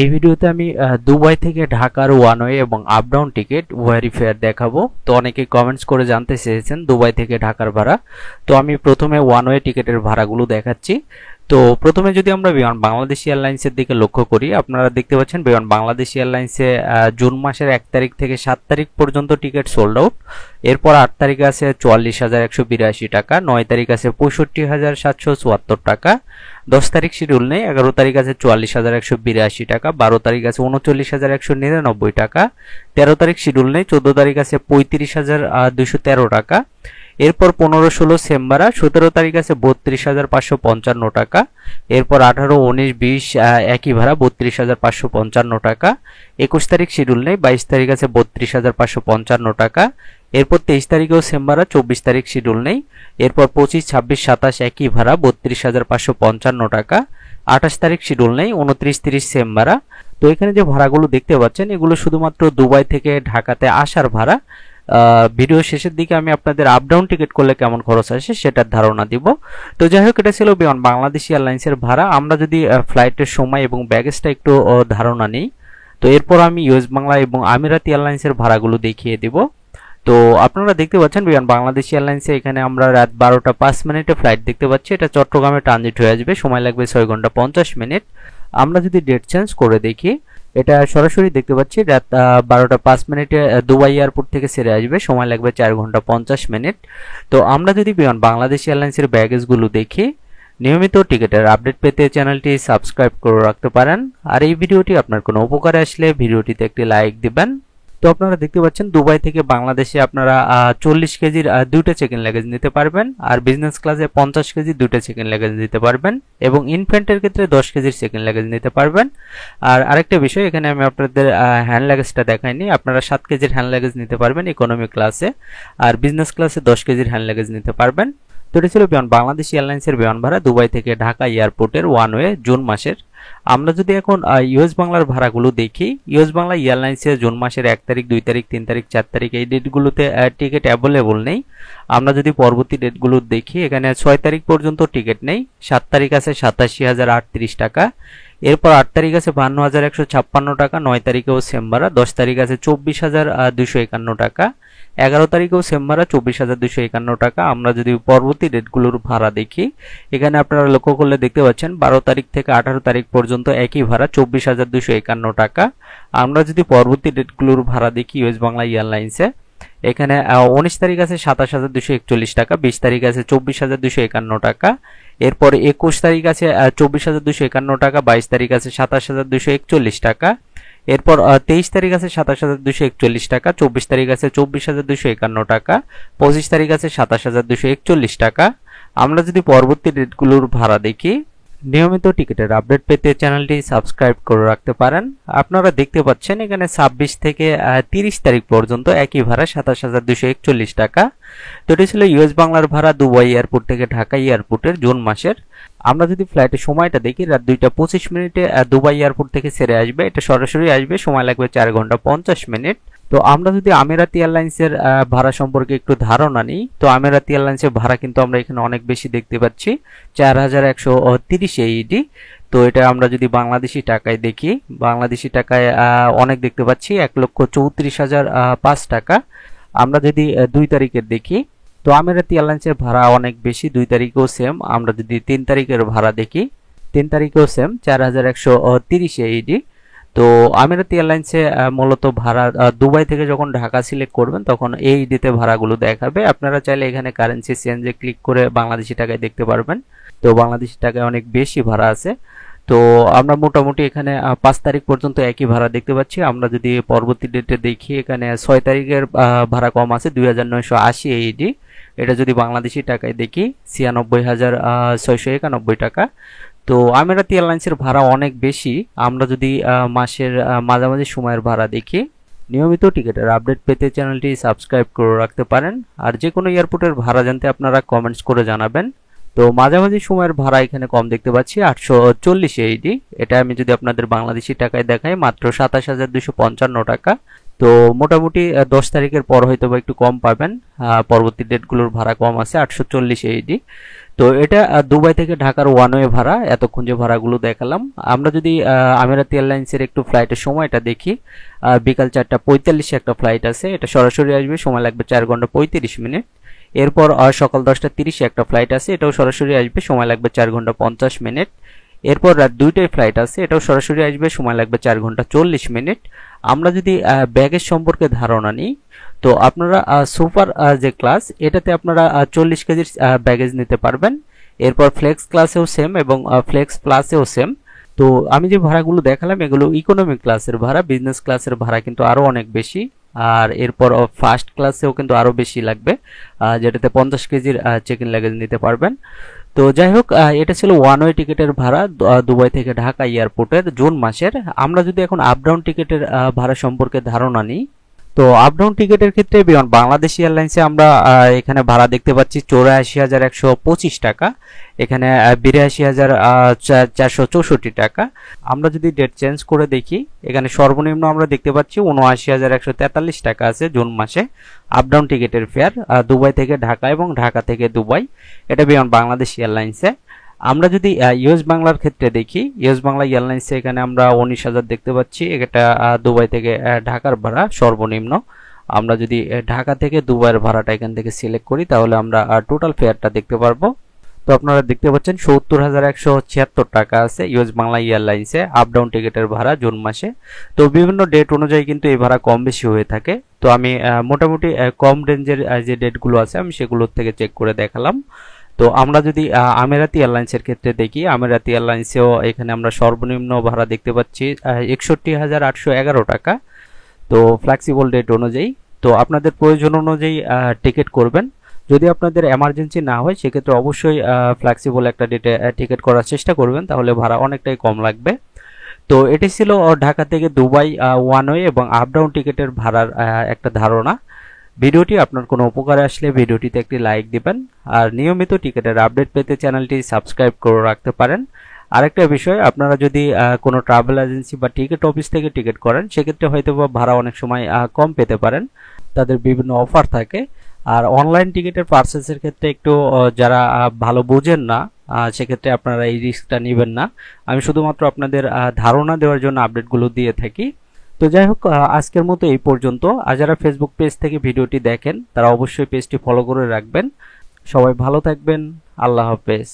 এই ভিডিওতে আমি দুবাই থেকে ঢাকার ওয়ান ওয়ে এবং আপ ডাউন টিকিট উভয়েরই ফেয়ার দেখাবো। তো অনেকে কমেন্টস করে জানতে চেয়েছেন দুবাই থেকে ঢাকার ভাড়া। তো আমি প্রথমে ওয়ান ওয়ে টিকিটের ভাড়াগুলো দেখাচ্ছি। তো প্রথমে যদি আমরা বিমান বাংলাদেশ এয়ারলাইন্সের দিকে লক্ষ্য করি, আপনারা দেখতে পাচ্ছেন বিমান বাংলাদেশ এয়ারলাইন্সে জুন মাসের 1 তারিখ থেকে 7 তারিখ পর্যন্ত টিকিট সোল্ড আউট। এরপর 8 তারিখে আছে 44,182 টাকা, 9 তারিখ আছে 65,774 টাকা, 10 তারিখ শিডিউল নেই, 11 তারিখ আছে 44,182 টাকা, 12 তারিখ আছে 39,199 টাকা, 13 তারিখ শিডিউল নেই, 14 তারিখ আছে 35,213 টাকা। এরপর 15-16 সেম্বারা, 17 তারিখ আছে 32,555 টাকা। এরপর 18, 19, 20 একই ভাড়া 32,555 টাকা। 21 তারিখ শিডিউল নেই, 22 তারিখ আছে 32,555 টাকা। এরপর 23 তারিখেও সেম্বারা, 24 তারিখ শিডিউল নেই। এরপর 25, 26, 27 একই ভাড়া 32,555 টাকা। 28 তারিখ শিডিউল নেই, 29, 30 সেম্বারা। তো এখানে যে ভাড়াগুলো দেখতে পাচ্ছেন এগুলো শুধুমাত্র দুবাই থেকে ঢাকাতে আসার ভাড়া। ভিডিও শেষের দিকে আমি আপনাদের আপ ডাউন টিকিট করলে কেমন খরচ আসে সেটার ধারণা দিব। তো যাই হোক, এটা ছিল বিমান বাংলাদেশ এয়ারলাইন্সের ভাড়া। আমরা যদি ফ্লাইটের সময় এবং ব্যাগেজটা একটু ধারণা নিই, তো এরপর আমি ইউএস বাংলা এবং আমিরাত এয়ারলাইন্সের ভাড়াগুলো দেখিয়ে দিব। তো আপনারা দেখতে পাচ্ছেন বিমান বাংলাদেশ এয়ারলাইন্সে এখানে আমরা রাত 12টা 5 মিনিটে ফ্লাইট দেখতে পাচ্ছি। এটা চট্টগ্রামে ট্রানজিট হয়ে আসবে, সময় লাগবে 6 ঘন্টা 50 মিনিট। আমরা যদি ডেট চেঞ্জ করে দেখি, এটা সরাসরি দেখতে পাচ্ছি রাত 12টা 5 মিনিটে দুবাই এয়ারপোর্ট থেকে ছেড়ে আসবে, সময় লাগবে 4 ঘন্টা 50 মিনিট। তো আমরা যদি বিমান বাংলাদেশ এয়ারলাইন্সের ব্যাগেজগুলো দেখি, নিয়মিত টিকিটের আপডেট পেতে চ্যানেলটি সাবস্ক্রাইব করে রাখতে পারেন। আর এই ভিডিওটি আপনার কোনো উপকারে আসলে ভিডিওটিতে একটি লাইক দিবেন। তো আপনারা দেখতে পাচ্ছেন দুবাই থেকে বাংলাদেশে আপনারা 40 কেজির দুইটা চেক ইন লাগেজ নিতে পারবেন, আর বিজনেস ক্লাসে 50 কেজির দুইটা চেক ইন লাগেজ নিতে পারবেন, এবং ইনফ্যান্টের ক্ষেত্রে 10 কেজির চেক ইন লাগেজ নিতে পারবেন। আর আরেকটা বিষয়, এখানে আমি আপনাদের হ্যান্ড লাগেজটা দেখাইনি। আপনারা 7 কেজির হ্যান্ড লাগেজ নিতে পারবেন ইকোনমি ক্লাসে, আর বিজনেস ক্লাসে 10 কেজির হ্যান্ড লাগেজ নিতে পারবেন। তো এটা ছিল বিমান বাংলাদেশ এয়ারলাইন্সের বিমান ভাড়া দুবাই থেকে ঢাকা এয়ারপোর্টের ওয়ান ওয়ে জুন মাসের। আমরা যদি এখন ইউএস বাংলার ভাড়াগুলো দেখি, ইউএস বাংলা এয়ারলাইন্সের জুন মাসের 1 তারিখ, 2 তারিখ, 3 তারিখ, 4 তারিখ এই ডেটগুলোতে টিকিট অ্যাভেলেবল নেই। আমরা যদি পরবর্তী ডেটগুলো দেখি, এখানে 6 তারিখ পর্যন্ত টিকিট নেই। 7 তারিখ আছে 87,038 টাকা। এরপর 8 তারিখ আছে 52,156 টাকা, 9 তারিখেও সেম ভাড়া, 10 তারিখ আছে 24,251 টাকা, 11 তারিখেও সেম ভাড়া 24,251 টাকা। আমরা যদি পরবর্তী ডেটগুলোর ভাড়া দেখি, এখানে আপনারা লক্ষ্য করলে দেখতে পাচ্ছেন 12 তারিখ থেকে 18 তারিখ পর্যন্ত একই ভাড়া 24,251 টাকা। আমরা যদি পরবর্তী ডেটগুলোর ভাড়া দেখি ইউএস বাংলা এয়ারলাইন্সে, এখানে 19 তারিখ আছে 27,241 টাকা, 20 তারিখ আছে 24,251 টাকা, এরপর 21 তারিখ আছে 24,251 টাকা, 22 তারিখ আছে 27,241 টাকা, এরপর 23 তারিখ আছে 27,241 টাকা, 24 তারিখ আছে 24,251 টাকা, 25 তারিখ আছে 27,241 টাকা। আমরা যদি পরবর্তী ডেটগুলোর ভাড়া দেখি, নিয়মিত টিকিটের আপডেট পেতে চ্যানেলটি সাবস্ক্রাইব করে রাখতে পারেন। আপনারা দেখতে পাচ্ছেন এখানে 26 থেকে 30 তারিখ পর্যন্ত একই ভাড়া 27,241 টাকা। তো এটি ছিল ইউএস বাংলার ভাড়া দুবাই এয়ারপোর্ট থেকে ঢাকা এয়ারপোর্টের জুন মাসের। আমরা যদি ফ্লাইটের সময়টা দেখি, রাত 2টা 25 মিনিটে দুবাই এয়ারপোর্ট থেকে ছেড়ে আসবে, এটা সরাসরি আসবে, সময় লাগবে 4 ঘন্টা 50 মিনিট। তো আমরা যদি আমিরাত এয়ারলাইন্সের ভাড়া সম্পর্কে একটু ধারণা নিই, তো আমিরাত এয়ারলাইন্সের ভাড়া কিন্তু আমরা এখানে অনেক বেশি দেখতে পাচ্ছি, 4,130 AED। তো এটা আমরা যদি বাংলাদেশি টাকায় দেখি, বাংলাদেশি টাকায় অনেক দেখতে পাচ্ছি 1,34,005 টাকা। আমরা যদি 2 তারিখের দেখি, তো আমিরাত এয়ারলাইন্সের ভাড়া অনেক বেশি, 2 তারিখেও সেম। আমরা যদি 3 তারিখের ভাড়া দেখি, 3 তারিখেও সেম 4,130 AED। তো আমিরাত এয়ারলাইন্সে মূলত ভাড়া দুবাই থেকে যখন ঢাকা সিলেক্ট করবেন তখন AED-তে ভাড়াগুলো দেখাবে। আপনারা চাইলে এখানে কারেন্সি চেঞ্জে ক্লিক করে বাংলাদেশি টাকায় দেখতে পারবেন। তো বাংলাদেশি টাকায় অনেক বেশি ভাড়া আছে। তো আমরা মোটামুটি এখানে 5 তারিখ পর্যন্ত একই ভাড়া দেখতে পাচ্ছি। আমরা যদি পরবর্তী ডেটে দেখি, এখানে 6 তারিখের ভাড়া কম আছে 2,980 AED। এটা যদি বাংলাদেশি টাকায় দেখি 96,691 টাকা। তো আমিরাত এয়ারলাইন্সের ভাড়া অনেক বেশি। আমরা যদি মাসের মাঝামাঝি সময়ের ভাড়া দেখি, নিয়মিত টিকিটের আপডেট পেতে চ্যানেলটি সাবস্ক্রাইব করে রাখতে পারেন। আর যে কোনো এয়ারপোর্টের ভাড়া জানতে আপনারা কমেন্টস করে জানাবেন। তো মাঝামাঝি সময়ের ভাড়া এখানে কম দেখতে পাচ্ছি 840 AED। এটা আমি যদি আপনাদের বাংলাদেশি টাকায় দেখাই মাত্র 27,255 টাকা। তো মোটামুটি 10 তারিখের পর হয়তো বা একটু কম পাবেন, পরবর্তী ডেটগুলোর ভাড়া কম আছে 840 AED। তো তো এটা দুবাই থেকে ঢাকার ওয়ান ওয়ে ভাড়া। এতক্ষণ যে ভাড়াগুলো দেখালাম, আমরা যদি আমিরাত এয়ারলাইন্সের একটু ফ্লাইটের সময়টা দেখি, বিকাল 4:45 একটা ফ্লাইট আছে, এটা সরাসরি আসবে, সময় লাগবে 4 ঘন্টা 35 মিনিট। এরপর সকাল 10:30 একটা ফ্লাইট আছে, এটাও সরাসরি আসবে, সময় লাগবে 4 ঘন্টা 50 মিনিট। এরপর রাত 2টায় ফ্লাইট আছে, এটাও সরাসরি আসবে, সময় লাগবে 4 ঘন্টা 40 মিনিট। আমরা যদি ব্যাগেজ সম্পর্কে ধারণা নিই, তো আপনারা সুপার যে ক্লাস, এটাতে আপনারা 40 কেজির ব্যাগেজ নিতে পারবেন। এরপর ফ্লেক্স ক্লাসেও সেম এবং ফ্লেক্স প্লাসেও সেম। তো আমি যে ভাড়াগুলো দেখালাম এগুলো ইকোনমি ক্লাসের ভাড়া, বিজনেস ক্লাসের ভাড়া কিন্তু আরও অনেক বেশি। আর এরপর ফার্স্ট ক্লাসেও কিন্তু আরও বেশি লাগবে, যেটাতে 50 কেজির চেক ইন লাগেজ নিতে পারবেন। তো যাই হোক, এটা ছিল ওয়ান ওয়ে টিকিটের ভাড়া দুবাই থেকে ঢাকা এয়ারপোর্টের জুন মাসের। আমরা যদি এখন আপ ডাউন টিকিটের ভাড়া সম্পর্কে ধারণা নিই, তো আপ ডাউন টিকিটের ক্ষেত্রে বিমান বাংলাদেশ এয়ারলাইন্সে আমরা এখানে ভাড়া দেখতে পাচ্ছি 84,125 টাকা, এখানে 82,464 টাকা। আমরা যদি ডেট চেঞ্জ করে দেখি, এখানে সর্বনিম্ন আমরা দেখতে পাচ্ছি 79,143 টাকা আছে জুন মাসে আপ ডাউন টিকিটের ফেয়ার, দুবাই থেকে ঢাকা এবং ঢাকা থেকে দুবাই, এটা বিমান বাংলাদেশ এয়ারলাইন্সে। আমরা যদি ইউএস বাংলার ক্ষেত্রে দেখি, ইউএস বাংলা এয়ারলাইন্সে এখানে আমরা 19,000 দেখতে পাচ্ছি, এটা দুবাই থেকে ঢাকার ভাড়া সর্বনিম্ন। আমরা যদি ঢাকা থেকে দুবাইয়ের ভাড়াটা এখান থেকে সিলেক্ট করি, তাহলে আমরা টোটাল ফেয়ারটা দেখতে পারবো। তো আপনারা দেখতে পাচ্ছেন 70,176 টাকা আছে ইউএস বাংলা এয়ারলাইন্সে আপ ডাউন টিকিটের ভাড়া জুন মাসে। তো বিভিন্ন ডেট অনুযায়ী কিন্তু এই ভাড়া কম বেশি হয়ে থাকে। তো আমি মোটামুটি কম রেঞ্জের যে ডেটগুলো আছে আমি সেগুলোর থেকে চেক করে দেখালাম। তো আমরা যদি আমিরাতি এয়ারলাইন্সের ক্ষেত্রে দেখি, আমিরাতি এয়ারলাইন্সেও এখানে আমরা সর্বনিম্ন ভাড়া দেখতে পাচ্ছি 61,811 টাকা, তো ফ্লেক্সিবল ডেট অনুযায়ী। তো আপনাদের প্রয়োজন অনুযায়ী টিকিট করবেন। যদি আপনাদের এমার্জেন্সি না হয় সেক্ষেত্রে অবশ্যই ফ্লেক্সিবল একটা ডেটে টিকিট করার চেষ্টা করবেন, তাহলে ভাড়া অনেকটাই কম লাগবে। তো এটি ছিল ঢাকা থেকে দুবাই ওয়ান ওয়ে এবং আপ ডাউন টিকিটের ভাড়ার একটা ধারণা। ভিডিওটি আপনার কোনো উপকারে আসলে ভিডিওটিতে একটি লাইক দিবেন, আর নিয়মিত টিকিটের আপডেট পেতে চ্যানেলটি সাবস্ক্রাইব করে রাখতে পারেন। আরেকটা বিষয়, আপনারা যদি কোনো ট্রাভেল এজেন্সি বা টিকিট অফিস থেকে টিকিট করেন, সেক্ষেত্রে হয়তো ভাড়া অনেক সময় কম পেতে পারেন, তাদের বিভিন্ন অফার থাকে। আর অনলাইন টিকিটের পারচেসের ক্ষেত্রে একটু যারা ভালো বোঝেন না, সেক্ষেত্রে আপনারা এই রিস্কটা নেবেন না। আমি শুধুমাত্র আপনাদের ধারণা দেওয়ার জন্য আপডেটগুলো দিয়ে থাকি। তো যাই হোক, আজকের মতো এই পর্যন্ত। আর যারা ফেসবুক পেজ থেকে ভিডিওটি দেখেন তারা অবশ্যই পেজটি ফলো করে রাখবেন। সবাই ভালো থাকবেন, আল্লাহ হাফেজ।